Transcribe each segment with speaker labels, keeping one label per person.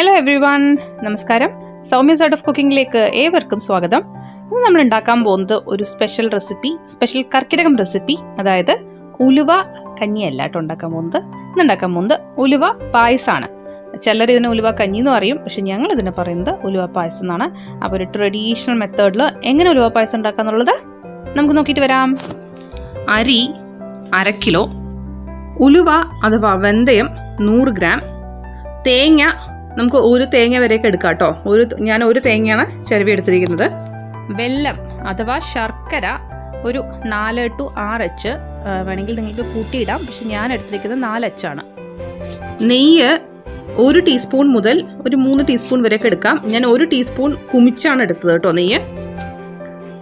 Speaker 1: Hello every one, നമസ്കാരം. Soumya's art of കുക്കിങ്ങിലേക്ക് ഏവർക്കും സ്വാഗതം. ഇന്ന് നമ്മൾ ഉണ്ടാക്കാൻ പോകുന്നത് ഒരു സ്പെഷ്യൽ കർക്കിടകം റെസിപ്പി, അതായത് ഉലുവ കഞ്ഞിയല്ല കേട്ടോ ഉണ്ടാക്കാൻ പോകുന്നത്. ഇന്ന് ഉണ്ടാക്കാൻ പോകുന്നത് ഉലുവ പായസമാണ്. ചിലർ ഇതിനെ ഉലുവ കഞ്ഞി എന്ന് പറയും, പക്ഷെ ഞങ്ങൾ ഇതിനെ പറയുന്നത് ഉലുവ പായസം എന്നാണ്. അപ്പോൾ ഒരു ട്രഡീഷണൽ മെത്തേഡിൽ എങ്ങനെ ഉലുവ പായസം ഉണ്ടാക്കാന്നുള്ളത് നമുക്ക് നോക്കിയിട്ട് വരാം. അരി 1/2 കിലോ, ഉലുവ അഥവാ വെന്തയം 100 ഗ്രാം, തേങ്ങ നമുക്ക് ഒരു തേങ്ങ വരെയൊക്കെ എടുക്കാം കേട്ടോ. ഞാൻ ഒരു തേങ്ങയാണ് ചിരവി എടുത്തിരിക്കുന്നത്. വെല്ലം അഥവാ ശർക്കര ഒരു 4 to 6 അച്ച്, വേണമെങ്കിൽ നിങ്ങൾക്ക് കൂട്ടിയിടാം, പക്ഷെ ഞാൻ എടുത്തിരിക്കുന്നത് 4 അച്ചാണ്. നെയ്യ് 1 ടീസ്പൂൺ മുതൽ ഒരു 3 ടീസ്പൂൺ വരെയൊക്കെ എടുക്കാം. ഞാൻ 1 ടീസ്പൂൺ കുമിച്ചാണ് എടുത്തത് കേട്ടോ നെയ്യ്.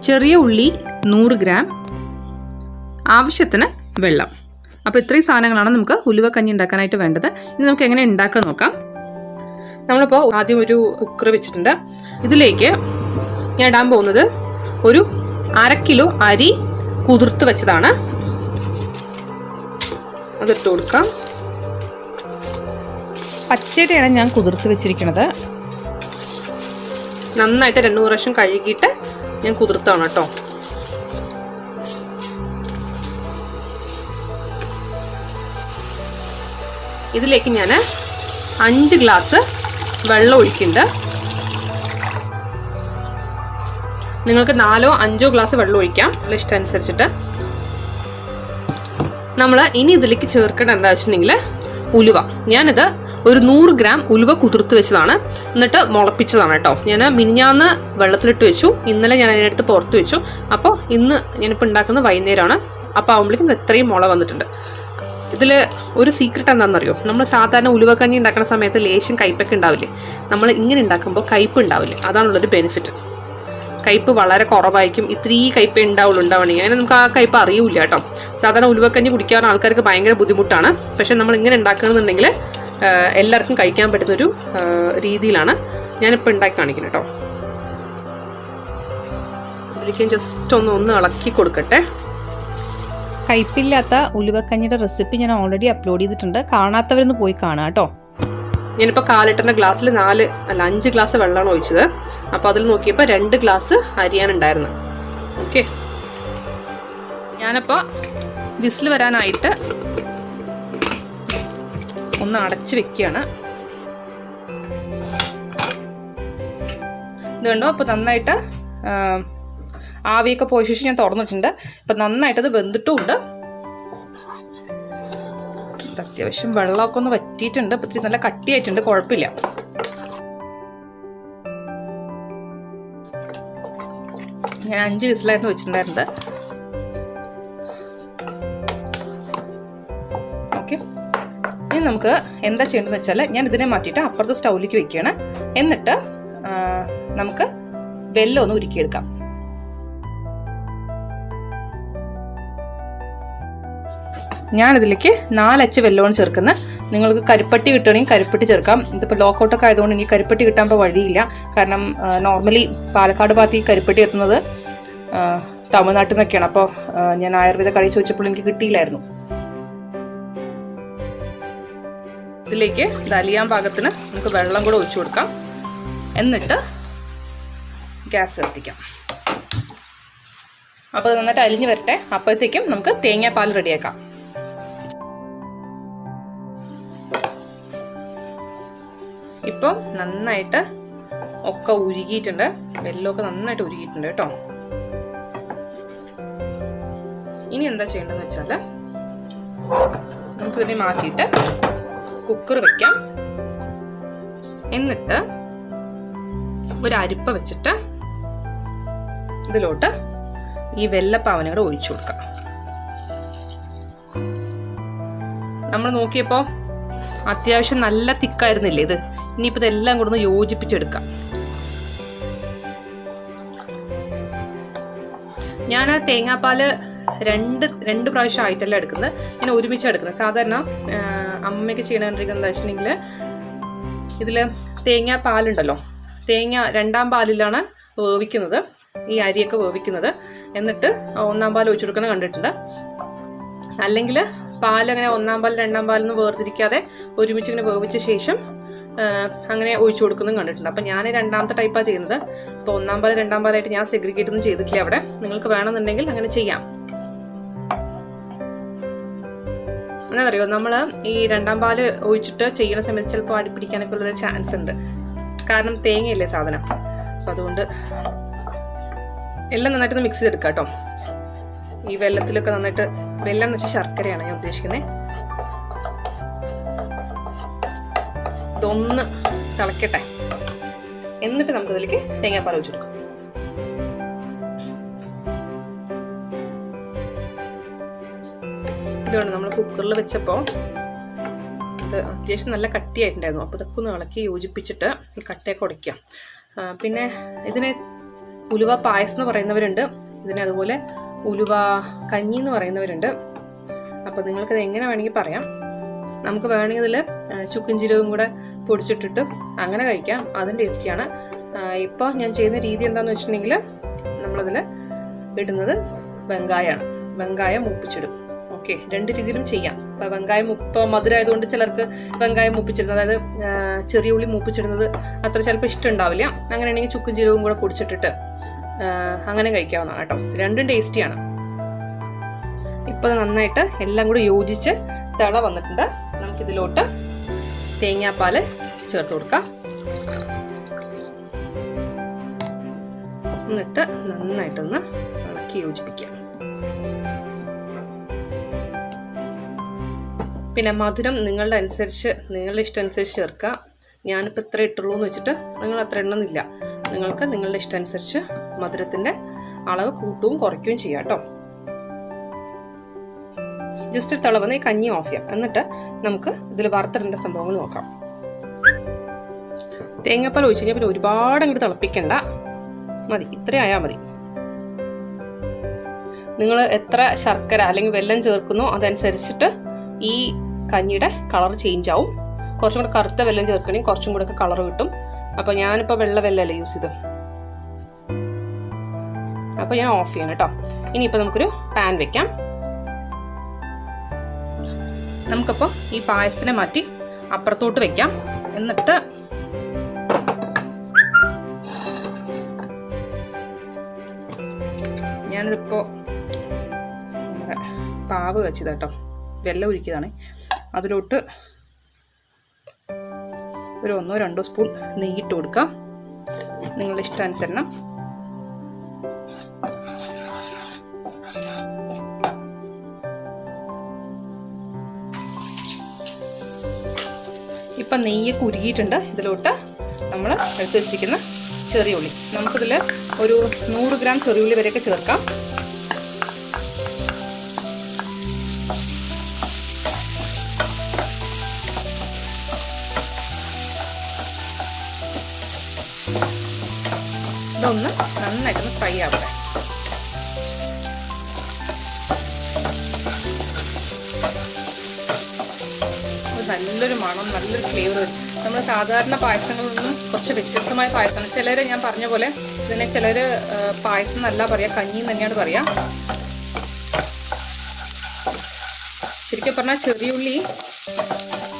Speaker 1: ചെറിയ ഉള്ളി 100 ഗ്രാം, ആവശ്യത്തിന് വെള്ളം. അപ്പോൾ ഇത്രയും സാധനങ്ങളാണ് നമുക്ക് ഉലുവ കഞ്ഞി ഉണ്ടാക്കാനായിട്ട് വേണ്ടത്. ഇനി നമുക്ക് എങ്ങനെ ഉണ്ടാക്കാൻ നോക്കാം. നമ്മളിപ്പോൾ ആദ്യം ഒരു കുക്കർ വെച്ചിട്ടുണ്ട്. ഇതിലേക്ക് ഞാൻ ഇടാൻ പോകുന്നത് ഒരു 1/2 കിലോ അരി കുതിർത്ത് വെച്ചതാണ്. അതിട്ട് കൊടുക്കാം. പച്ചരിയാണ് ഞാൻ കുതിർത്ത് വെച്ചിരിക്കുന്നത്. നന്നായിട്ട് 2 പ്രാവശ്യം കഴുകിയിട്ട് ഞാൻ കുതിർത്താണ് കേട്ടോ. ഇതിലേക്ക് ഞാൻ 5 ഗ്ലാസ് വെള്ളം ഒഴിക്കുന്നുണ്ട്. നിങ്ങൾക്ക് 4 or 5 ഗ്ലാസ് വെള്ളം ഒഴിക്കാം, ഇഷ്ടം അനുസരിച്ചിട്ട്. നമ്മൾ ഇനി ഇതിലേക്ക് ചേർക്കേണ്ട എന്താ വെച്ചിട്ടുണ്ടെങ്കിൽ ഉലുവ. ഞാനിത് ഒരു 100 ഗ്രാം ഉലുവ കുതിർത്ത് വെച്ചതാണ്, എന്നിട്ട് മുളപ്പിച്ചതാണ് കേട്ടോ. ഞാൻ മിനിഞ്ഞാന്ന് വെള്ളത്തിലിട്ട് വെച്ചു, ഇന്നലെ ഞാൻ അതിനടുത്ത് പുറത്ത് വെച്ചു. അപ്പോൾ ഇന്ന് ഞാനിപ്പോൾ ഉണ്ടാക്കുന്നത് വൈകുന്നേരമാണ്. അപ്പോൾ ആകുമ്പോഴേക്കും ഇത്രയും മുള വന്നിട്ടുണ്ട്. ഇതിൽ ഒരു സീക്രട്ട് എന്താണെന്നറിയോ? നമ്മൾ സാധാരണ ഉലുവക്കഞ്ഞി ഉണ്ടാക്കുന്ന സമയത്ത് ലേശം കയ്പ്പൊക്കെ ഉണ്ടാവില്ലേ? നമ്മൾ ഇങ്ങനെ ഉണ്ടാക്കുമ്പോൾ കയ്പ്പ് ഉണ്ടാവില്ലേ? അതാണുള്ളൊരു ബെനിഫിറ്റ്. കയ്പ്പ് വളരെ കുറവായിരിക്കും. ഇത്രയും കയ്പേ ഉണ്ടാവണമെങ്കിൽ അങ്ങനെ നമുക്ക് ആ കയ്പ്പ് അറിയില്ല കേട്ടോ. സാധാരണ ഉലുവക്കഞ്ഞി കുടിക്കാൻ ആൾക്കാർക്ക് ഭയങ്കര ബുദ്ധിമുട്ടാണ്. പക്ഷെ നമ്മൾ ഇങ്ങനെ ഉണ്ടാക്കണമെന്നുണ്ടെങ്കിൽ എല്ലാവർക്കും കഴിക്കാൻ പറ്റുന്നൊരു രീതിയിലാണ് ഞാനിപ്പോൾ ഉണ്ടാക്കി കാണിക്കുന്നത് കേട്ടോ. ഇതിലേക്ക് ജസ്റ്റ് ഒന്ന് ഇളക്കി കൊടുക്കട്ടെ. കയ്പില്ലാത്ത ഉലുവക്കഞ്ഞിയുടെ റെസിപ്പി ഞാൻ ഓൾറെഡി അപ്ലോഡ് ചെയ്തിട്ടുണ്ട്. കാണാത്തവരൊന്ന് പോയി കാണാം കേട്ടോ. ഞാനിപ്പോൾ 1/4 ലിറ്ററിൻ്റെ ഗ്ലാസ്സിൽ 5 ഗ്ലാസ് വെള്ളമാണ് ഒഴിച്ചത്. അപ്പോൾ അതിൽ നോക്കിയപ്പോൾ 2 ഗ്ലാസ് അരിയാനുണ്ടായിരുന്നു. ഓക്കെ, ഞാനപ്പോൾ വിസിൽ വരാനായിട്ട് ഒന്ന് അടച്ച് വെക്കുകയാണ്. ഇതുകൊണ്ടോ അപ്പോൾ നന്നായിട്ട് ആവിയൊക്കെ പോയ ശേഷം ഞാൻ തുറന്നിട്ടുണ്ട്. ഇപ്പം നന്നായിട്ടത് വെന്തിട്ടുമുണ്ട്. അത്യാവശ്യം വെള്ളമൊക്കെ ഒന്ന് വറ്റിയിട്ടുണ്ട്. ഇപ്പം ഇത്തിരി നല്ല കട്ടിയായിട്ടുണ്ട്, കുഴപ്പമില്ല. ഞാൻ 5 വിസിലായിരുന്നു വെച്ചിട്ടുണ്ടായിരുന്നത്. ഓക്കെ, ഇനി നമുക്ക് എന്താ ചെയ്യേണ്ടതെന്ന് വെച്ചാൽ ഞാൻ ഇതിനെ മാറ്റിയിട്ട് അപ്പുറത്തെ സ്റ്റൗവിലേക്ക് വെക്കുകയാണ്. എന്നിട്ട് നമുക്ക് വെല്ലം ഒന്ന് ഉരുക്കിയെടുക്കാം. ഞാനിതിലേക്ക് 4 അച്ച് വെല്ലമാണ് ചേർക്കുന്നത്. നിങ്ങൾക്ക് കരിപ്പട്ടി കിട്ടുകയാണെങ്കിൽ കരിപ്പട്ടി ചേർക്കാം. ഇതിപ്പോൾ ലോക്കൗട്ടൊക്കെ ആയതുകൊണ്ട് എനിക്ക് കരിപ്പട്ടി കിട്ടാൻ ഇപ്പോൾ വഴിയില്ല. കാരണം നോർമലി പാലക്കാട് ഭാഗത്ത് ഈ കരിപ്പട്ടി എത്തുന്നത് തമിഴ്നാട്ടിൽ നിന്നൊക്കെയാണ്. അപ്പോൾ ഞാൻ ആയുർവേദ കടയിൽ ചോദിച്ചപ്പോൾ എനിക്ക് കിട്ടിയില്ലായിരുന്നു. ഇതിലേക്ക് അലിയാൻ പാകത്തിന് നമുക്ക് വെള്ളം കൂടെ ഒഴിച്ചു കൊടുക്കാം. എന്നിട്ട് ഗ്യാസ് കത്തിക്കാം. അപ്പോൾ നന്നായിട്ട് അലിഞ്ഞ് വരട്ടെ. അപ്പോഴത്തേക്കും നമുക്ക് തേങ്ങാപ്പാൽ റെഡിയാക്കാം. ഇപ്പം നന്നായിട്ട് ഒക്കെ ഉരുകിയിട്ടുണ്ട്. വെല്ലമൊക്കെ നന്നായിട്ട് ഉരുകിയിട്ടുണ്ട് കേട്ടോ. ഇനി എന്താ ചെയ്യേണ്ടതെന്ന് വെച്ചാൽ നമുക്കിതിനെ മാറ്റിയിട്ട് കുക്കർ വെക്കാം. എന്നിട്ട് ഒരു അരിപ്പ വെച്ചിട്ട് ഇതിലോട്ട് ഈ വെല്ലപ്പാവനെ കൂടെ ഒഴിച്ചു കൊടുക്കാം. നമ്മൾ നോക്കിയപ്പോൾ അത്യാവശ്യം നല്ല തിക്കായിരുന്നില്ലേ ഇത്? ഇനിയിപ്പോൾ ഇതെല്ലാം കൂടെ ഒന്ന് യോജിപ്പിച്ചെടുക്കാം. ഞാൻ ആ തേങ്ങാപ്പാൽ രണ്ട് പ്രാവശ്യം ആയിട്ടല്ല എടുക്കുന്നത്, ഞാൻ ഒരുമിച്ചാണ് എടുക്കുന്നത്. സാധാരണ അമ്മയൊക്കെ ചെയ്യണമെന്നിരിക്കുന്നത് എന്താ വെച്ചിട്ടുണ്ടെങ്കിൽ ഇതിൽ തേങ്ങാപ്പാലുണ്ടല്ലോ, തേങ്ങ 2ാം പാലിലാണ് വേവിക്കുന്നത്, ഈ അരിയൊക്കെ വേവിക്കുന്നത്. എന്നിട്ട് 1ാം പാൽ ഒഴിച്ചു കൊടുക്കുന്നത് കണ്ടിട്ടുണ്ട്. അല്ലെങ്കിൽ പാലങ്ങനെ 1ാം പാൽ 2ാം പാലെന്ന് വേർതിരിക്കാതെ ഒരുമിച്ച് ഇങ്ങനെ വേവിച്ച ശേഷം അങ്ങനെ ഒഴിച്ചു കൊടുക്കുന്നതും കണ്ടിട്ടുണ്ട്. അപ്പം ഞാൻ രണ്ടാമത്തെ ടൈപ്പാണ് ചെയ്യുന്നത്. അപ്പോൾ ഒന്നാം പാൽ രണ്ടാം പാലായിട്ട് ഞാൻ സെഗ്രിഗേറ്റ് ഒന്നും ചെയ്തിട്ടില്ല അവിടെ. നിങ്ങൾക്ക് വേണമെന്നുണ്ടെങ്കിൽ അങ്ങനെ ചെയ്യാം. എന്താണെന്നറിയോ, നമ്മൾ ഈ രണ്ടാം പാല് ഒഴിച്ചിട്ട് ചെയ്യുന്ന സമയത്ത് ചിലപ്പോൾ അടിപ്പിടിക്കാനൊക്കെ ഉള്ളൊരു ചാൻസ് ഉണ്ട്. കാരണം തേങ്ങയല്ലേ സാധനം. അപ്പം അതുകൊണ്ട് എല്ലാം നന്നായിട്ടൊന്ന് മിക്സ് ചെയ്തെടുക്കാം കേട്ടോ. ഈ വെള്ളത്തിലൊക്കെ നന്നായിട്ട്, വെള്ളം എന്ന് വെച്ചാൽ ശർക്കരയാണ് ഞാൻ ഉദ്ദേശിക്കുന്നത്. ഇതൊന്ന് തിളക്കട്ടെ, എന്നിട്ട് നമുക്കതിലേക്ക് തേങ്ങാപ്പാൽ ഒഴിച്ചെടുക്കാം. ഇതുകൊണ്ട് നമ്മൾ കുക്കറിൽ വെച്ചപ്പോൾ ഇത് അത്യാവശ്യം നല്ല കട്ടിയായിട്ടുണ്ടായിരുന്നു. അപ്പോൾ ഇതൊക്കെ ഒന്ന് ഇളക്കി യോജിപ്പിച്ചിട്ട് ഈ കട്ടയൊക്കെ ഉടയ്ക്കാം. പിന്നെ ഇതിനെ ഉലുവ പായസം എന്ന് പറയുന്നവരുണ്ട്, ഇതിനെ അതുപോലെ ഉലുവ കഞ്ഞി എന്ന് പറയുന്നവരുണ്ട്. അപ്പോൾ നിങ്ങൾക്കത് എങ്ങനെ വേണമെങ്കിൽ പറയാം. നമുക്ക് വേണമെങ്കിൽ ഇതിൽ ചുക്കും ജീരകവും കൂടെ പൊടിച്ചിട്ടിട്ട് അങ്ങനെ കഴിക്കാം, അതും ടേസ്റ്റിയാണ്. ഇപ്പോൾ ഞാൻ ചെയ്യുന്ന രീതി എന്താണെന്ന് വെച്ചിട്ടുണ്ടെങ്കിൽ നമ്മളതിൽ ഇടുന്നത് വെങ്കായമാണ്. വെങ്കായം മൂപ്പിച്ചിടും. ഓക്കെ, രണ്ട് രീതിയിലും ചെയ്യാം. ഇപ്പം വെങ്കായം മധുരമായതുകൊണ്ട് ചിലർക്ക് വെങ്കായം മൂപ്പിച്ചിടുന്നത്, അതായത് ചെറിയ ഉള്ളി മൂപ്പിച്ചിടുന്നത് അത്ര ചിലപ്പോൾ ഇഷ്ടമുണ്ടാവില്ല. അങ്ങനെയാണെങ്കിൽ ചുക്കും ജീരകവും കൂടെ പൊടിച്ചിട്ടിട്ട് അങ്ങനെ കഴിക്കാവുന്നതാണ് കേട്ടോ. രണ്ടും ടേസ്റ്റിയാണ്. ഇപ്പം നന്നായിട്ട് എല്ലാം കൂടി യോജിച്ച് തിള വന്നിട്ടുണ്ട്. നമുക്കിതിലോട്ട് തേങ്ങാപ്പാല് ചേർത്ത് കൊടുക്കാം. എന്നിട്ട് നന്നായിട്ടൊന്ന് ഇളക്കി യോജിപ്പിക്കാം. പിന്നെ മധുരം നിങ്ങളുടെ അനുസരിച്ച്, നിങ്ങളുടെ ഇഷ്ടം അനുസരിച്ച് ചേർക്കുക. ഞാനിപ്പോൾ ഇത്ര ഇട്ടുള്ളൂ എന്ന് വെച്ചിട്ട് നിങ്ങൾ അത്ര എണ്ണമെന്നില്ല. നിങ്ങൾക്ക് നിങ്ങളുടെ ഇഷ്ടം അനുസരിച്ച് മധുരത്തിൻ്റെ അളവ് കൂട്ടുകയും കുറയ്ക്കുകയും ചെയ്യാം കേട്ടോ. ജസ്റ്റ് ഒരു തിളവന്ന് ഈ കഞ്ഞി ഓഫ് ചെയ്യാം. എന്നിട്ട് നമുക്ക് ഇതിൽ വറുത്തിടേണ്ട സംഭവങ്ങൾ നോക്കാം. തേങ്ങാപ്പാൽ ഒഴിച്ച് കഴിഞ്ഞാൽ പിന്നെ ഒരുപാട് അങ്ങോട്ട് തിളപ്പിക്കണ്ട, മതി, ഇത്രയായാൽ മതി. നിങ്ങൾ എത്ര ശർക്കര അല്ലെങ്കിൽ വെള്ളം ചേർക്കുന്നോ അതനുസരിച്ചിട്ട് ഈ കഞ്ഞിയുടെ കളർ ചേഞ്ച് ആവും. കുറച്ചും കൂടെ കറുത്ത വെള്ളം ചേർക്കണമെങ്കിൽ കുറച്ചും കൂടെ ഒക്കെ കളർ കിട്ടും. അപ്പോൾ ഞാനിപ്പോൾ വെള്ള വെല്ലമല്ലേ യൂസ് ചെയ്ത്. അപ്പോൾ ഞാൻ ഓഫ് ചെയ്യണം കേട്ടോ. ഇനിയിപ്പോൾ നമുക്കൊരു പാൻ വെക്കാം. നമുക്കപ്പോൾ ഈ പായസത്തിനെ മാറ്റി അപ്പുറത്തോട്ട് വെക്കാം. എന്നിട്ട് ഞാനിതിപ്പോൾ പാവ് വെച്ചത് കേട്ടോ, വെള്ളം ഒഴിക്കുന്നതാണ്. അതിലോട്ട് ഒരു 1-2 സ്പൂൺ നെയ്യിട്ട് കൊടുക്കാം, നിങ്ങളുടെ ഇഷ്ടാനുസരണം. ഇപ്പം നെയ്യൊക്കെ ഉരുകിയിട്ടുണ്ട്. ഇതിലോട്ട് നമ്മൾ എടുത്ത് വെച്ചിരിക്കുന്ന ചെറിയ ഉള്ളി, നമുക്കിതിൽ ഒരു 100 ഗ്രാം ചെറിയുള്ളി വരെയൊക്കെ ചേർക്കാം. ഇതൊന്ന് നന്നായിട്ടൊന്ന് ഫ്രൈ ആവട്ടെ. നല്ലൊരു മണം, നല്ലൊരു ഫ്ലേവർ. നമ്മൾ സാധാരണ പായസങ്ങളിൽ നിന്നും കുറച്ച് വ്യത്യസ്തമായ പായസമാണ്. ചിലർ, ഞാൻ പറഞ്ഞ പോലെ ഇതിനെ ചിലർ പായസം എന്നല്ല പറയുക, കഞ്ഞി തന്നെയാണ് പറയുക. ശരിക്കും പറഞ്ഞാൽ ചെറിയുള്ളി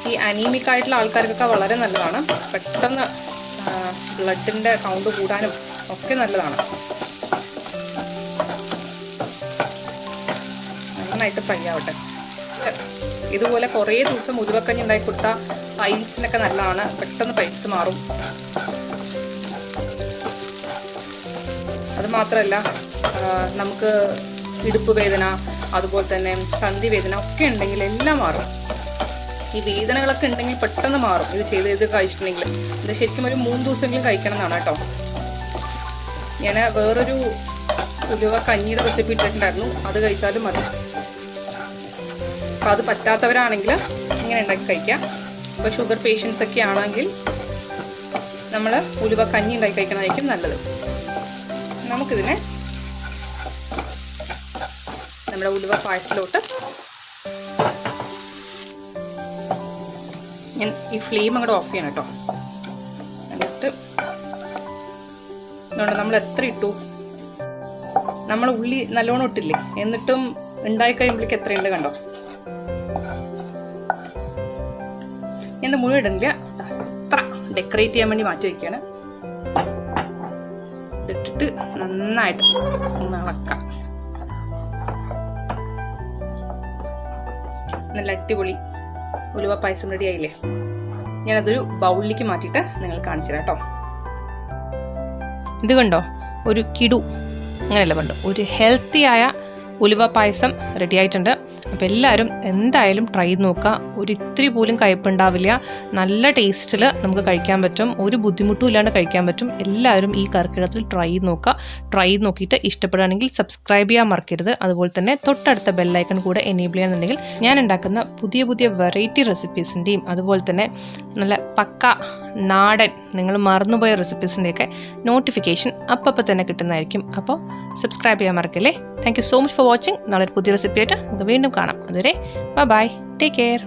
Speaker 1: ഈ അനീമിക് ആയിട്ടുള്ള ആൾക്കാർക്കൊക്കെ വളരെ നല്ലതാണ്. പെട്ടെന്ന് ബ്ലഡിൻ്റെ കൗണ്ട് കൂടാനും ഒക്കെ നല്ലതാണ്. നന്നായിട്ട് ഫ്രൈ ആവട്ടെ. ഇതുപോലെ കുറേ ദിവസം ഉലുവക്കഞ്ഞി ഉണ്ടാക്കി കൊടുത്താൽ പൈൽസിനൊക്കെ നല്ലതാണ്, പെട്ടെന്ന് പൈൽസ് മാറും. അതുമാത്രമല്ല, നമുക്ക് ഇടുപ്പ് വേദന, അതുപോലെ തന്നെ സന്ധി വേദന ഒക്കെ ഉണ്ടെങ്കിൽ എല്ലാം മാറും. ഈ വേദനകളൊക്കെ ഉണ്ടെങ്കിൽ പെട്ടെന്ന് മാറും ഇത് ചെയ്ത് കഴിച്ചിട്ടുണ്ടെങ്കിൽ. ഇത് ശരിക്കും ഒരു 3 ദിവസമെങ്കിലും കഴിക്കണം എന്നാണ് കേട്ടോ. ഞാൻ വേറൊരു ഉലുവ കഞ്ഞിയുടെ റെസിപ്പി ഇട്ടിട്ടുണ്ടായിരുന്നു, അത് കഴിച്ചാലും മതി. അപ്പോൾ അത് പറ്റാത്തവരാണെങ്കിൽ ഇങ്ങനെ ഉണ്ടാക്കി കഴിക്കാം. ഇപ്പോൾ ഷുഗർ പേഷ്യൻസ് ഒക്കെ ആണെങ്കിൽ നമ്മൾ ഉലുവ കഞ്ഞി ഉണ്ടാക്കി കഴിക്കണമായിരിക്കും നല്ലത്. നമുക്കിതിനെ നമ്മുടെ ഉലുവ പായസത്തിലോട്ട് ഞാൻ ഈ ഫ്ലെയിം അങ്ങോട്ട് ഓഫ് ചെയ്യണം കേട്ടോ. എന്നിട്ട് നമ്മൾ എത്ര ഇട്ടു, നമ്മൾ ഉള്ളി നല്ലോണം ഇട്ടില്ലേ, എന്നിട്ടും ഉണ്ടായി കഴിയുമ്പോഴേക്ക് എത്രയുണ്ട് കണ്ടോ. ഞാൻ മുഴുവൻ ഇടുന്നില്ല, അത്ര ഡെക്കറേറ്റ് ചെയ്യാൻ വേണ്ടി മാറ്റി വയ്ക്കുകയാണ്. ഇതിട്ടിട്ട് നന്നായിട്ട് ഒന്ന് ഇളക്കാം. നല്ല അടിപൊളി ഉലുവ പായസം റെഡി ആയില്ലേ? ഞാനതൊരു ബൗളിലേക്ക് മാറ്റിയിട്ട് നിങ്ങൾ കാണിച്ചു തരാം കേട്ടോ. ഇത് കണ്ടോ, ഒരു കിടു അങ്ങനെയല്ല കണ്ടോ, ഒരു ഹെൽത്തിയായ ഉലുവ പായസം റെഡി ആയിട്ടുണ്ട്. അപ്പോൾ എല്ലാവരും എന്തായാലും ട്രൈ ചെയ്ത് നോക്കുക. ഒരു ഇത്തിരി പോലും കയ്പുണ്ടാവില്ല. നല്ല ടേസ്റ്റിൽ നമുക്ക് കഴിക്കാൻ പറ്റും. ഒരു ബുദ്ധിമുട്ടും ഇല്ലാണ്ട് കഴിക്കാൻ പറ്റും. എല്ലാവരും ഈ കർക്കിടകത്തിൽ ട്രൈ ചെയ്ത് നോക്കുക. ട്രൈ ചെയ്ത് നോക്കിയിട്ട് ഇഷ്ടപ്പെടുകയാണെങ്കിൽ സബ്സ്ക്രൈബ് ചെയ്യാൻ മറക്കരുത്. അതുപോലെ തന്നെ തൊട്ടടുത്ത ബെല്ലൈക്കൺ കൂടെ എനേബിൾ ചെയ്യാന്നുണ്ടെങ്കിൽ ഞാൻ ഉണ്ടാക്കുന്ന പുതിയ പുതിയ വെറൈറ്റി റെസിപ്പീസിൻ്റെയും അതുപോലെ തന്നെ നല്ല പക്ക നാടൻ നിങ്ങൾ മറന്നുപോയ റെസിപ്പീസിൻ്റെയൊക്കെ നോട്ടിഫിക്കേഷൻ അപ്പം തന്നെ കിട്ടുന്നതായിരിക്കും. അപ്പോൾ സബ്സ്ക്രൈബ് ചെയ്യാൻ മറക്കല്ലേ. Thank you so much for watching. നാളെ ഒരു പുതിയ റെസിപ്പി ആയിട്ട് നമുക്ക് വീണ്ടും കാണാം. അതുവരെ ബൈ, ടേക്ക് കെയർ.